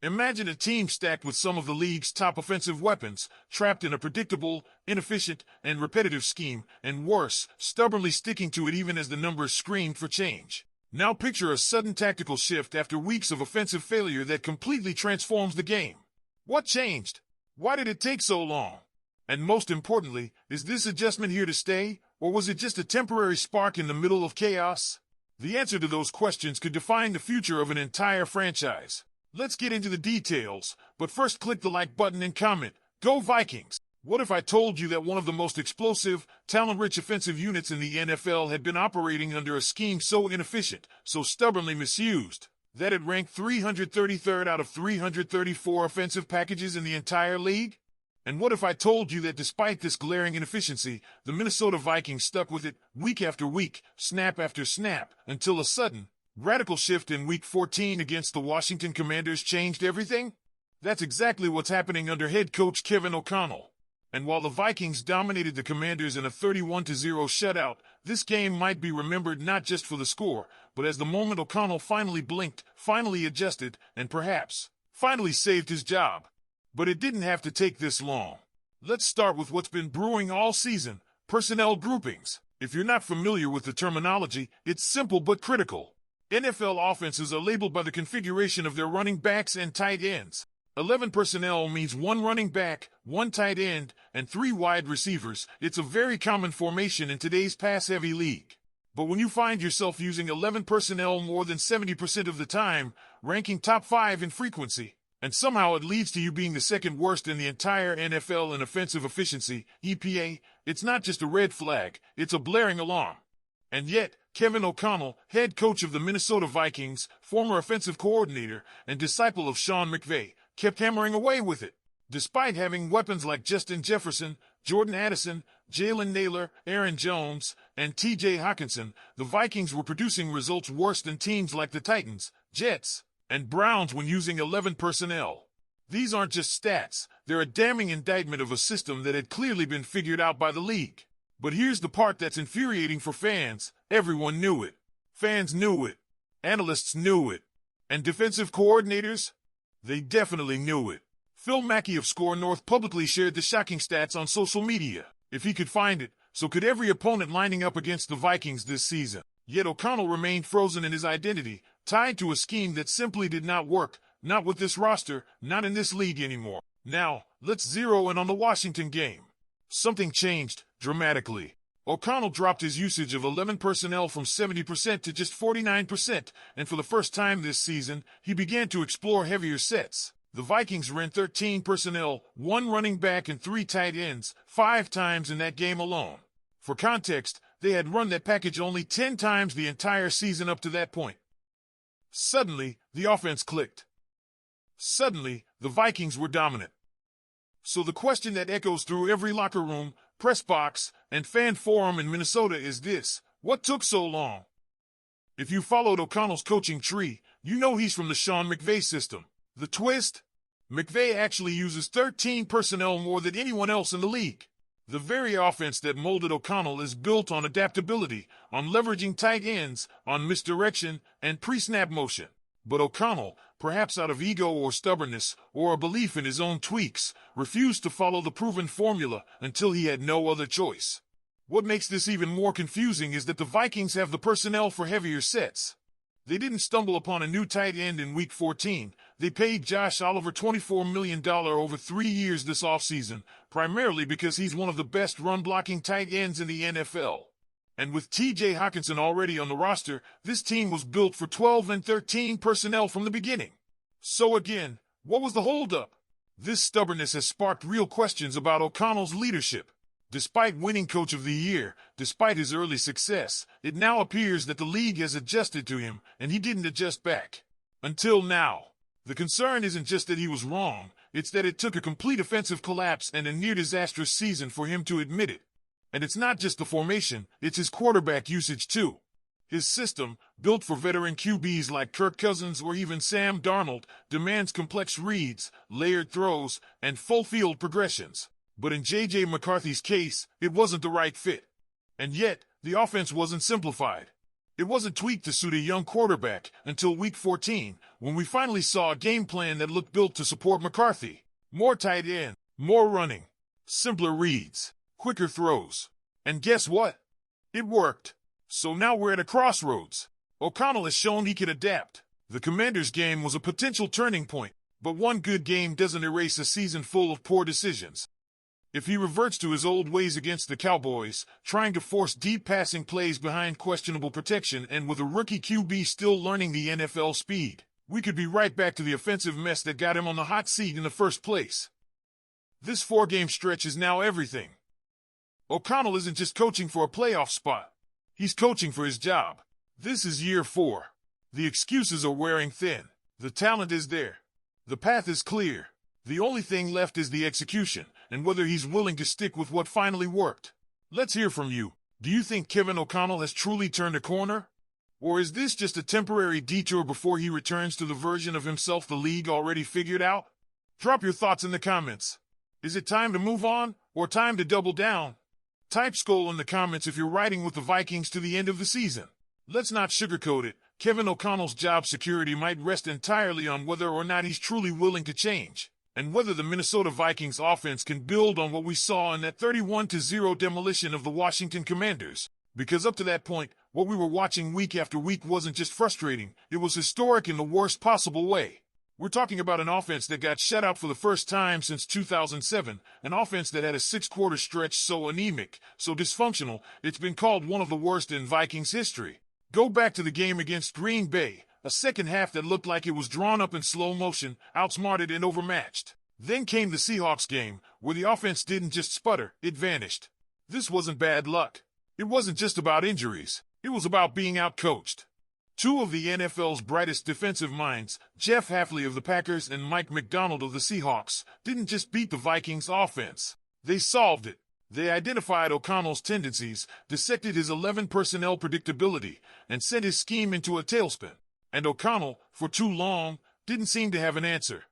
Imagine a team stacked with some of the league's top offensive weapons, trapped in a predictable, inefficient, and repetitive scheme, and worse, stubbornly sticking to it even as the numbers screamed for change. Now picture a sudden tactical shift after weeks of offensive failure that completely transforms the game. What changed? Why did it take so long? And most importantly, is this adjustment here to stay, or was it just a temporary spark in the middle of chaos? The answer to those questions could define the future of an entire franchise. Let's get into the details, but first click the like button and comment, "Go Vikings!" What if I told you that one of the most explosive, talent-rich offensive units in the NFL had been operating under a scheme so inefficient, so stubbornly misused, that it ranked 333rd out of 334 offensive packages in the entire league? And what if I told you that despite this glaring inefficiency, the Minnesota Vikings stuck with it week after week, snap after snap, until a sudden, radical shift in Week 14 against the Washington Commanders changed everything? That's exactly what's happening under head coach Kevin O'Connell. And while the Vikings dominated the Commanders in a 31-0 shutout, this game might be remembered not just for the score, but as the moment O'Connell finally blinked, finally adjusted, and perhaps, finally saved his job. But it didn't have to take this long. Let's start with what's been brewing all season, personnel groupings. If you're not familiar with the terminology, it's simple but critical. NFL offenses are labeled by the configuration of their running backs and tight ends. 11 personnel means 1 running back, 1 tight end, and 3 wide receivers. It's a very common formation in today's pass-heavy league. But when you find yourself using 11 personnel more than 70% of the time, ranking top 5 in frequency, and somehow it leads to you being the second worst in the entire NFL in offensive efficiency, EPA, it's not just a red flag, it's a blaring alarm. And yet, Kevin O'Connell, head coach of the Minnesota Vikings, former offensive coordinator, and disciple of Sean McVay, kept hammering away with it. Despite having weapons like Justin Jefferson, Jordan Addison, Jalen Nailor, Aaron Jones, and T.J. Hockenson, the Vikings were producing results worse than teams like the Titans, Jets, and Browns when using 11 personnel. These aren't just stats, they're a damning indictment of a system that had clearly been figured out by the league. But here's the part that's infuriating for fans. Everyone knew it. Fans knew it. Analysts knew it. And defensive coordinators? They definitely knew it. Phil Mackey of SKOL North publicly shared the shocking stats on social media. If he could find it, so could every opponent lining up against the Vikings this season. Yet O'Connell remained frozen in his identity, tied to a scheme that simply did not work, not with this roster, not in this league anymore. Now, let's zero in on the Washington game. Something changed, dramatically. O'Connell dropped his usage of 11 personnel from 70% to just 49%, and for the first time this season, he began to explore heavier sets. The Vikings ran 13 personnel, 1 running back and 3 tight ends, 5 times in that game alone. For context, they had run that package only 10 times the entire season up to that point. Suddenly, the offense clicked. Suddenly, the Vikings were dominant. So the question that echoes through every locker room, press box, and fan forum in Minnesota is this: what took so long? If you followed O'Connell's coaching tree, you know he's from the Sean McVay system. The twist? McVay actually uses 13 personnel more than anyone else in the league. The very offense that molded O'Connell is built on adaptability, on leveraging tight ends, on misdirection, and pre-snap motion. But O'Connell, perhaps out of ego or stubbornness, or a belief in his own tweaks, refused to follow the proven formula until he had no other choice. What makes this even more confusing is that the Vikings have the personnel for heavier sets. They didn't stumble upon a new tight end in Week 14. They paid Josh Oliver $24 million over 3 years this offseason, primarily because he's one of the best run-blocking tight ends in the NFL. And with T.J. Hockenson already on the roster, this team was built for 12 and 13 personnel from the beginning. So again, what was the holdup? This stubbornness has sparked real questions about O'Connell's leadership. Despite winning Coach of the Year, despite his early success, it now appears that the league has adjusted to him, and he didn't adjust back. Until now. The concern isn't just that he was wrong, it's that it took a complete offensive collapse and a near-disastrous season for him to admit it. And it's not just the formation, it's his quarterback usage too. His system, built for veteran QBs like Kirk Cousins or even Sam Darnold, demands complex reads, layered throws, and full-field progressions. But in J.J. McCarthy's case, it wasn't the right fit. And yet, the offense wasn't simplified. It wasn't tweaked to suit a young quarterback until week 14, when we finally saw a game plan that looked built to support McCarthy. More tight end, more running, simpler reads, quicker throws. And guess what? It worked. So now we're at a crossroads. O'Connell has shown he can adapt. The Commanders' game was a potential turning point, but one good game doesn't erase a season full of poor decisions. If he reverts to his old ways against the Cowboys, trying to force deep passing plays behind questionable protection and with a rookie QB still learning the NFL speed, we could be right back to the offensive mess that got him on the hot seat in the first place. This 4-game stretch is now everything. O'Connell isn't just coaching for a playoff spot. He's coaching for his job. This is year 4. The excuses are wearing thin. The talent is there. The path is clear. The only thing left is the execution, and whether he's willing to stick with what finally worked. Let's hear from you. Do you think Kevin O'Connell has truly turned a corner? Or is this just a temporary detour before he returns to the version of himself the league already figured out? Drop your thoughts in the comments. Is it time to move on, or time to double down? Type SKOL in the comments if you're riding with the Vikings to the end of the season. Let's not sugarcoat it. Kevin O'Connell's job security might rest entirely on whether or not he's truly willing to change, and whether the Minnesota Vikings offense can build on what we saw in that 31-0 demolition of the Washington Commanders. Because up to that point, what we were watching week after week wasn't just frustrating, it was historic in the worst possible way. We're talking about an offense that got shut out for the first time since 2007, an offense that had a 6-quarter stretch so anemic, so dysfunctional, it's been called one of the worst in Vikings history. Go back to the game against Green Bay, a second half that looked like it was drawn up in slow motion, outsmarted and overmatched. Then came the Seahawks game, where the offense didn't just sputter, it vanished. This wasn't bad luck. It wasn't just about injuries. It was about being outcoached. Two of the NFL's brightest defensive minds, Jeff Hafley of the Packers and Mike McDonald of the Seahawks, didn't just beat the Vikings offense. They solved it. They identified O'Connell's tendencies, dissected his 11 personnel predictability, and sent his scheme into a tailspin. And O'Connell, for too long, didn't seem to have an answer.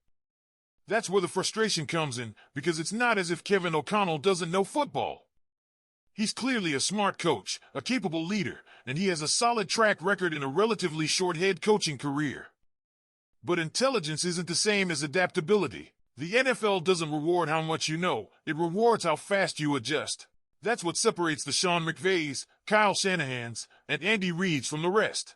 That's where the frustration comes in, because it's not as if Kevin O'Connell doesn't know football. He's clearly a smart coach, a capable leader, and he has a solid track record in a relatively short head coaching career. But intelligence isn't the same as adaptability. The NFL doesn't reward how much you know, it rewards how fast you adjust. That's what separates the Sean McVays, Kyle Shanahans, and Andy Reids from the rest.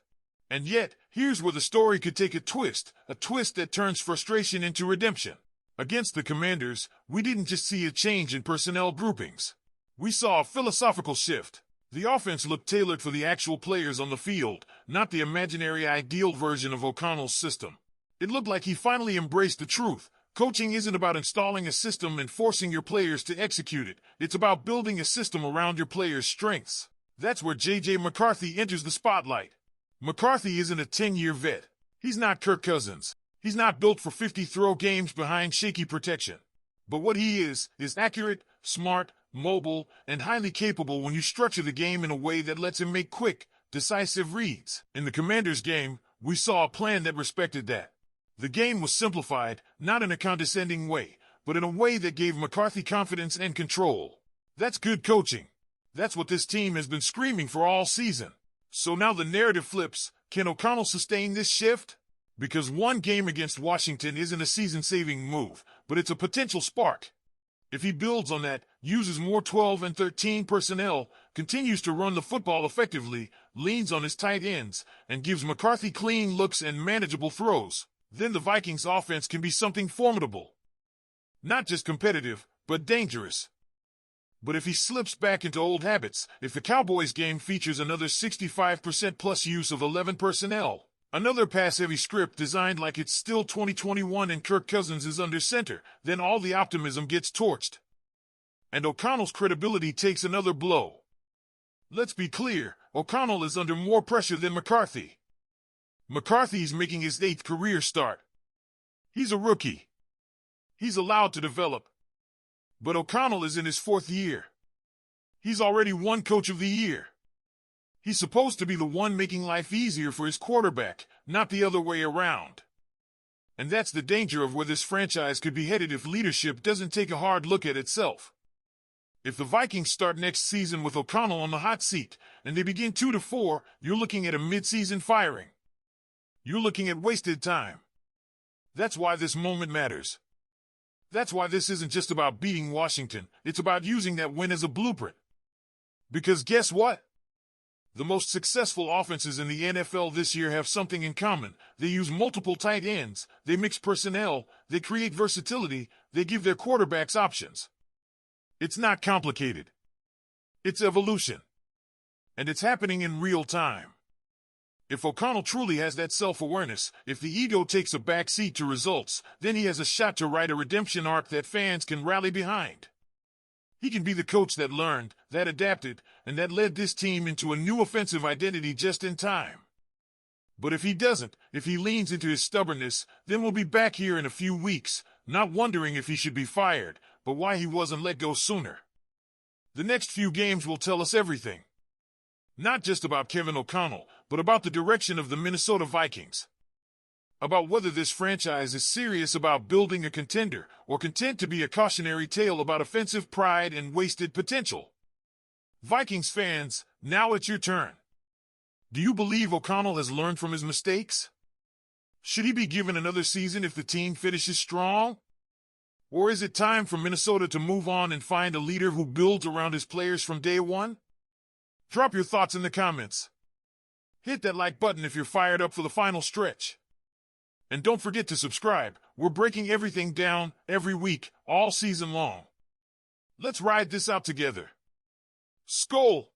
And yet, here's where the story could take a twist that turns frustration into redemption. Against the Commanders, we didn't just see a change in personnel groupings. We saw a philosophical shift. The offense looked tailored for the actual players on the field, not the imaginary ideal version of O'Connell's system. It looked like he finally embraced the truth. Coaching isn't about installing a system and forcing your players to execute it. It's about building a system around your players' strengths. That's where J.J. McCarthy enters the spotlight. McCarthy isn't a 10-year vet. He's not Kirk Cousins. He's not built for 50-throw games behind shaky protection. But what he is accurate, smart, mobile, and highly capable when you structure the game in a way that lets him make quick, decisive reads. In the Commanders' game, we saw a plan that respected that. The game was simplified, not in a condescending way, but in a way that gave McCarthy confidence and control. That's good coaching. That's what this team has been screaming for all season. So now the narrative flips. Can O'Connell sustain this shift? Because one game against Washington isn't a season-saving move, but it's a potential spark. If he builds on that, uses more 12 and 13 personnel, continues to run the football effectively, leans on his tight ends, and gives McCarthy clean looks and manageable throws, then the Vikings offense can be something formidable. Not just competitive, but dangerous. But if he slips back into old habits, if the Cowboys game features another 65% plus use of 11 personnel, another pass-heavy script designed like it's still 2021 and Kirk Cousins is under center, then all the optimism gets torched. And O'Connell's credibility takes another blow. Let's be clear, O'Connell is under more pressure than McCarthy. McCarthy's making his 8th career start. He's a rookie. He's allowed to develop. But O'Connell is in his 4th year. He's already won Coach of the Year. He's supposed to be the one making life easier for his quarterback, not the other way around. And that's the danger of where this franchise could be headed if leadership doesn't take a hard look at itself. If the Vikings start next season with O'Connell on the hot seat and they begin 2-4, you're looking at a mid-season firing. You're looking at wasted time. That's why this moment matters. That's why this isn't just about beating Washington. It's about using that win as a blueprint. Because guess what? The most successful offenses in the NFL this year have something in common. They use multiple tight ends, they mix personnel, they create versatility, they give their quarterbacks options. It's not complicated. It's evolution. And it's happening in real time. If O'Connell truly has that self-awareness, if the ego takes a backseat to results, then he has a shot to write a redemption arc that fans can rally behind. He can be the coach that learned, that adapted, and that led this team into a new offensive identity just in time. But if he doesn't, if he leans into his stubbornness, then we'll be back here in a few weeks, not wondering if he should be fired, but why he wasn't let go sooner. The next few games will tell us everything. Not just about Kevin O'Connell, but about the direction of the Minnesota Vikings. About whether this franchise is serious about building a contender or content to be a cautionary tale about offensive pride and wasted potential. Vikings fans, now it's your turn. Do you believe O'Connell has learned from his mistakes? Should he be given another season if the team finishes strong? Or is it time for Minnesota to move on and find a leader who builds around his players from day one? Drop your thoughts in the comments. Hit that like button if you're fired up for the final stretch. And don't forget to subscribe. We're breaking everything down every week, all season long. Let's ride this out together. SKOL!